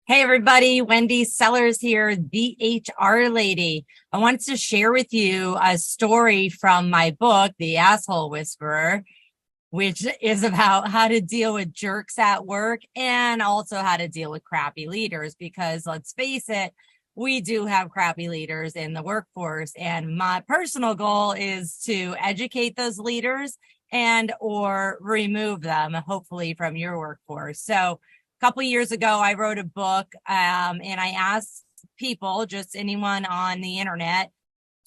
Hey everybody, Wendy Sellers here, the HR lady. I wanted to share with you a story from my book, The Asshole Whisperer, which is about how to deal with jerks at work and also how to deal with crappy leaders. Because let's face it, we do have crappy leaders in the workforce. And my personal goal is to educate those leaders and or remove them, hopefully, from your workforce. So a couple years ago, I wrote a book and I asked people, just anyone on the internet,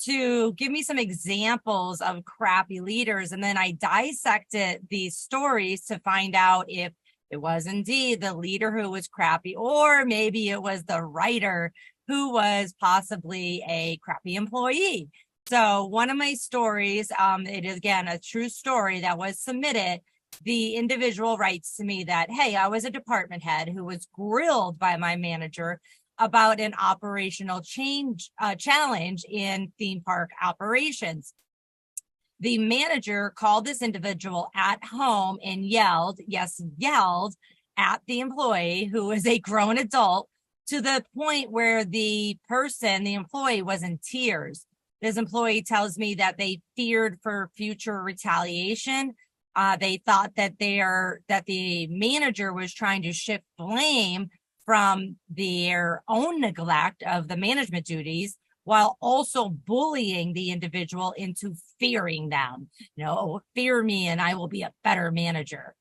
to give me some examples of crappy leaders. And then I dissected these stories to find out if it was indeed the leader who was crappy, or maybe it was the writer who was possibly a crappy employee. So one of my stories, it is again a true story that was submitted. The individual writes to me that, hey, I was a department head who was grilled by my manager about an operational challenge in theme park operations. The manager called this individual at home and yelled, yes, yelled at the employee, who was a grown adult, to the point where the employee, was in tears. This employee tells me that they feared for future retaliation. They thought that the manager was trying to shift blame from their own neglect of the management duties, while also bullying the individual into fearing them. Fear me and I will be a better manager.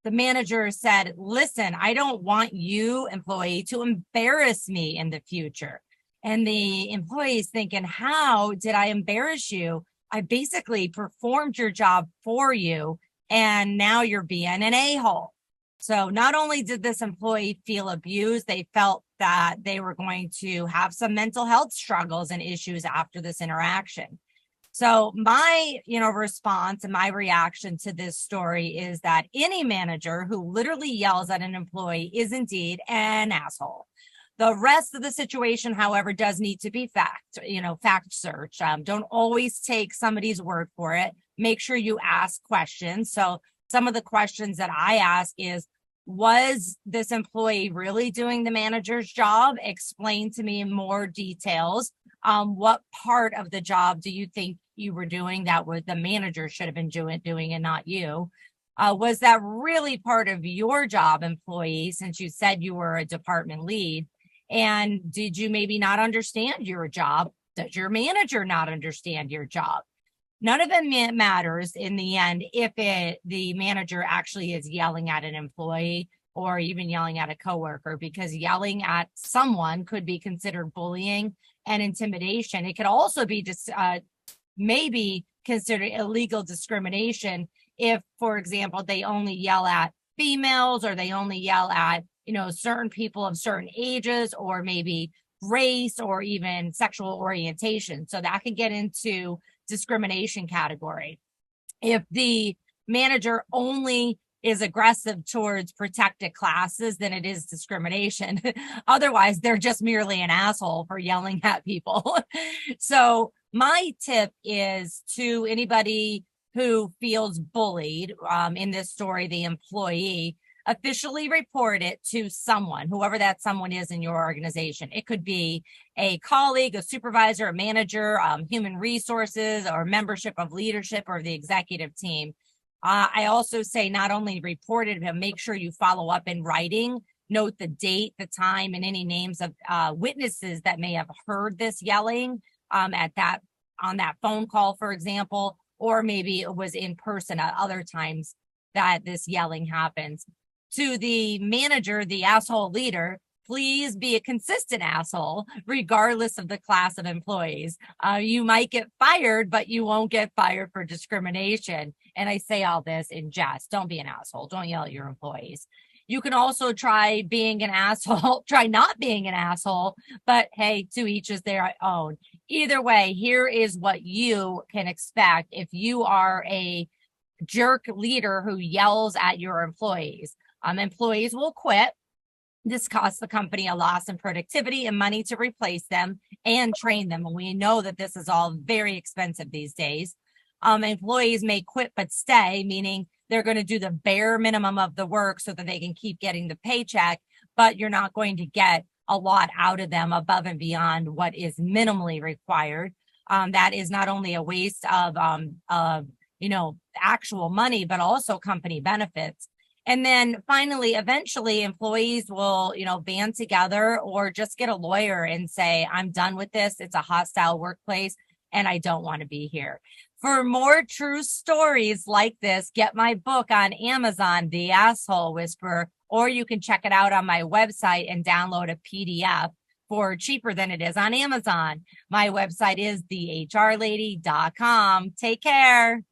The manager said, listen, I don't want you, employee, to embarrass me in the future. And the employee is thinking, how did I embarrass you? I basically performed your job for you, and now you're being an a-hole. So not only did this employee feel abused, they felt that they were going to have some mental health struggles and issues after this interaction. So my, response and my reaction to this story is that any manager who literally yells at an employee is indeed an asshole. The rest of the situation, however, does need to be fact search. Don't always take somebody's word for it. Make sure you ask questions. So some of the questions that I ask is, was this employee really doing the manager's job? Explain to me in more details. What part of the job do you think you were doing that was the manager should have been doing and not you? Was that really part of your job, employee, since you said you were a department lead? And did you maybe not understand your job? Does your manager not understand your job? None of it matters in the end if the manager actually is yelling at an employee or even yelling at a coworker, because yelling at someone could be considered bullying and intimidation. It could also be maybe considered illegal discrimination if, for example, they only yell at females, or they only yell at certain people of certain ages, or maybe race, or even sexual orientation. So that can get into discrimination category. If the manager only is aggressive towards protected classes, then it is discrimination. Otherwise, they're just merely an asshole for yelling at people. So my tip is to anybody who feels bullied, in this story, the employee, officially report it to someone, whoever that someone is in your organization. It could be a colleague, a supervisor, a manager, human resources, or membership of leadership or the executive team. I also say not only report it, but make sure you follow up in writing. Note the date, the time, and any names of witnesses that may have heard this yelling on that phone call, for example, or maybe it was in person at other times that this yelling happens. To the manager, the asshole leader, please be a consistent asshole, regardless of the class of employees. You might get fired, but you won't get fired for discrimination. And I say all this in jest. Don't be an asshole. Don't yell at your employees. You can also try being an asshole, try not being an asshole, but hey, to each is their own. Either way, here is what you can expect if you are a jerk leader who yells at your employees. Employees will quit. This costs the company a loss in productivity and money to replace them and train them. And we know that this is all very expensive these days. Employees may quit but stay, meaning they're going to do the bare minimum of the work so that they can keep getting the paycheck, but you're not going to get a lot out of them above and beyond what is minimally required. That is not only a waste of actual money, but also company benefits. And then finally, eventually employees will, band together or just get a lawyer and say, I'm done with this. It's a hostile workplace and I don't want to be here. For more true stories like this, get my book on Amazon, The Asshole Whisperer, or you can check it out on my website and download a PDF for cheaper than it is on Amazon. My website is thehrlady.com. Take care.